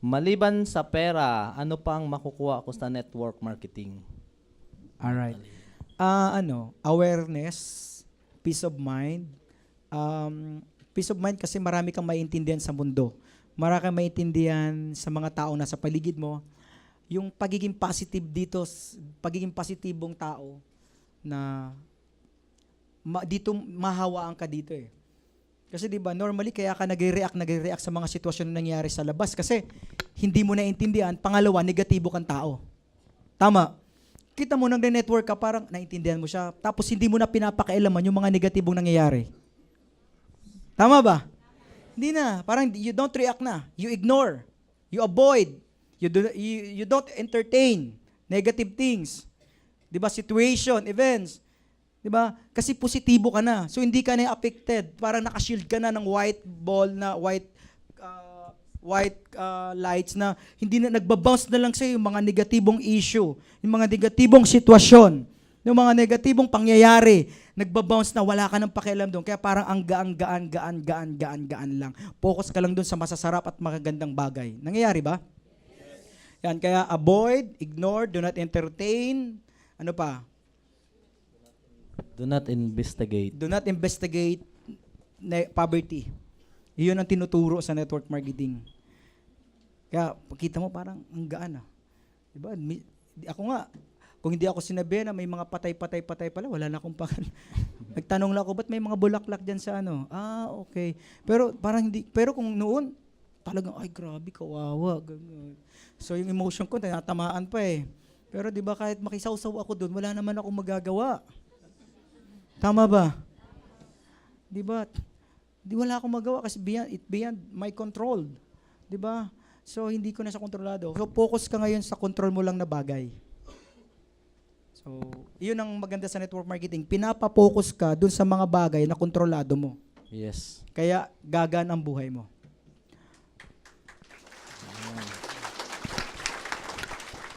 Maliban sa pera, ano pang makukuha ko sa network marketing? Alright. Awareness, peace of mind. Peace of mind kasi marami kang maiintindihan sa mundo. Marami kang maiintindihan sa mga tao na sa paligid mo. Yung pagiging positive dito, pagiging positibong tao na dito mahawaan ka dito eh. Kasi 'di ba, normally kaya ka nagre-react sa mga sitwasyon na nangyayari sa labas kasi hindi mo naiintindihan, pangalawa, negatibo kang tao. Tama. Kita mo nagne-network ka, parang naiintindihan mo siya, tapos hindi mo na pinapakailaman yung mga negatibong nangyayari. Tama ba? Hindi na, parang you don't react na. You ignore. You avoid. You don't entertain negative things. 'Di ba? Situation, events. 'Di ba? Kasi positibo ka na. So hindi ka na affected. Parang naka-shield ka na ng white ball na white lights na hindi na nagba-bounce na lang sa yung mga negatibong issue, yung mga negatibong sitwasyon, yung mga negatibong pangyayari, nagba-bounce na wala ka ng pakialam doon. Kaya parang ang gaan lang. Focus ka lang doon sa masasarap at magagandang bagay. Nangyayari ba? Yan, kaya avoid, ignore, do not entertain. Ano pa? Do not investigate. Do not investigate poverty. Iyon ang tinuturo sa network marketing. Kaya pagkita mo parang ang gaan ah. Diba? Ako nga, kung hindi ako sinabi na may mga patay pala, wala na akong pakan. Nagtanong lang ako, ba't may mga bulaklak dyan sa ano? Okay. Pero parang hindi, pero kung noon, talagang, ay grabe, kawawa. Ganun. So yung emotion ko, tinatamaan pa eh. Pero di ba kahit makisawsaw ako doon, wala naman akong magagawa. Tama ba? Di ba? Di wala akong magawa kasi beyond my control. Di ba? So hindi ko na siya kontrolado. So focus ka ngayon sa control mo lang na bagay. So, iyon ang maganda sa network marketing. Pinapa-focus ka dun sa mga bagay na kontrolado mo. Yes. Kaya gagaan ang buhay mo.